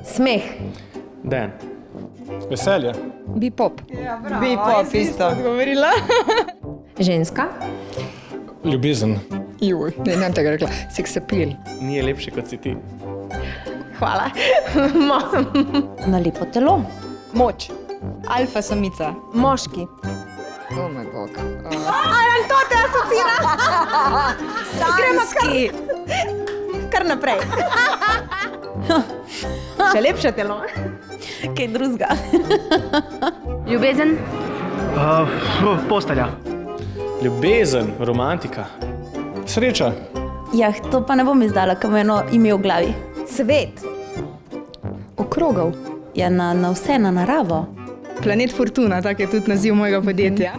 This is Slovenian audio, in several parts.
Smeh. Dan. Veselje. Bipop. Bipop, isto. Odgovorila. Ženska. Ljubezen. Juj, ne bom tega rekla. Sex appeal. Ni lepši kot si ti. Hvala. Na lepo telo. Moč. Alfa samica. Moški. Oh moj bog. To te asocira. Sanski. Kar naprej. Še lepše telo. Kaj drugega. Ljubezen. Postelja. Ljubezen, romantika. Sreča. Ja, to pa ne bom izdala, ker ima eno ime v glavi. Svet. Okrogel. Ja, na vse, na naravo. Planet Fortuna, tak je tudi naziv mojega podjetja.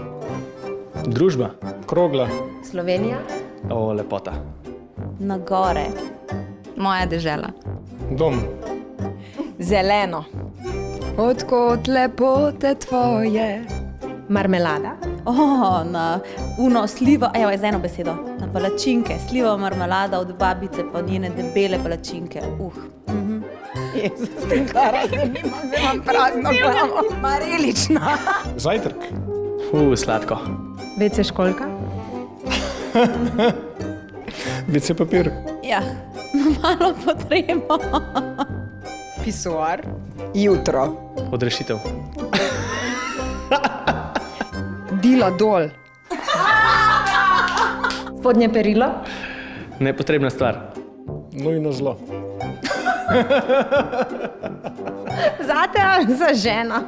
Družba. Krogla. Slovenija. O, lepota. Na gore. Moja dežela. Dom. Zeleno. Odkot lepote tvoje. Marmelada. Na uno slivo, evo, z eno besedo. Na palačinke, slivo marmelada od babice, pa njene debele palačinke. Jezus, tem kara zanima, zdaj imam prazno glavo. Marelična. Zajtrk. Sladko. WC školka. WC papir. Ja, malo potrebo. Pisuar. Jutro. Odrešitev. Dila dol. Spodnje perilo. Nepotrebna stvar. Nujno zlo. Zate ali za žena?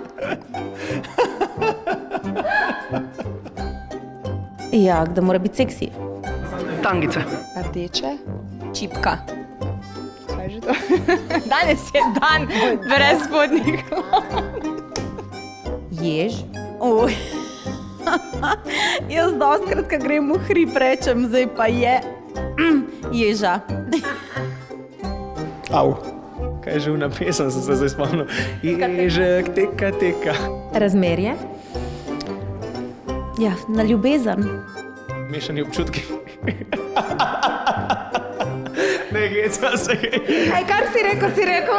Ja, da mora biti seksi. Tangice. Rdeče. Čipka. Kaj je že to? Danes je dan brez spodnjih. Jež. Jaz dostkrat, ko grem v hrib, rečem, zdaj pa je ježa. Au. Kaj je že v pesem, sem se zdaj spomnil. Ježek, teka. Razmerje. Ja, na ljubezen. Mešani občutki. Ne, geca se. Aj, kar si rekel?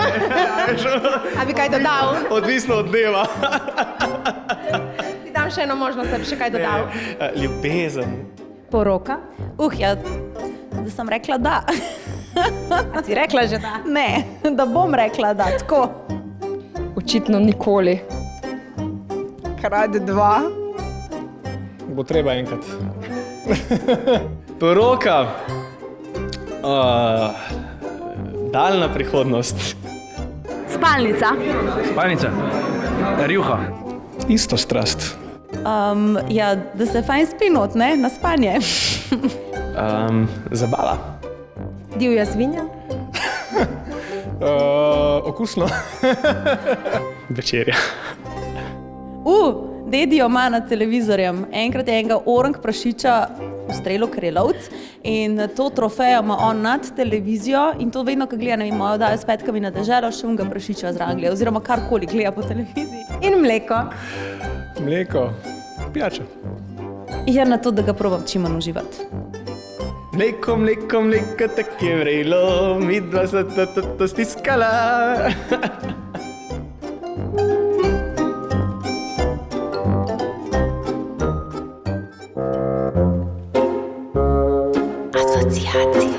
A bi kaj dodal? Odvisno od dneva. Ti dam še eno možnost, da bi še kaj dodal. Ljubezen. Poroka. Ja, da sem rekla da. A si rekla že da? Ne, da bom rekla da, tako. Očitno nikoli. Krat 2. Bo treba enkrat. Poroka. Daljna prihodnost. Spalnica. Spalnica. Rjuha. Isto strast. Ja, da se fajn spi not, ne, na spanje. Zabava. Divja svinja. Okusno. Večerja. Dedijo ima na televizorjem. Enkrat je enega orang prašiča ustrelil krelovc in to trofejo ima on nad televizijo in to vedno, ko gleda, ne vem, mojo dajo s petkami na deželo, še unga prašiča zraven gleda, oziroma karkoli gleda po televiziji. In mleko. Mleko. Pijača. Ja, na to, da ga probam čim manj uživati. Mleko, tak je vrelo, midva se to stiskala. Asociacije.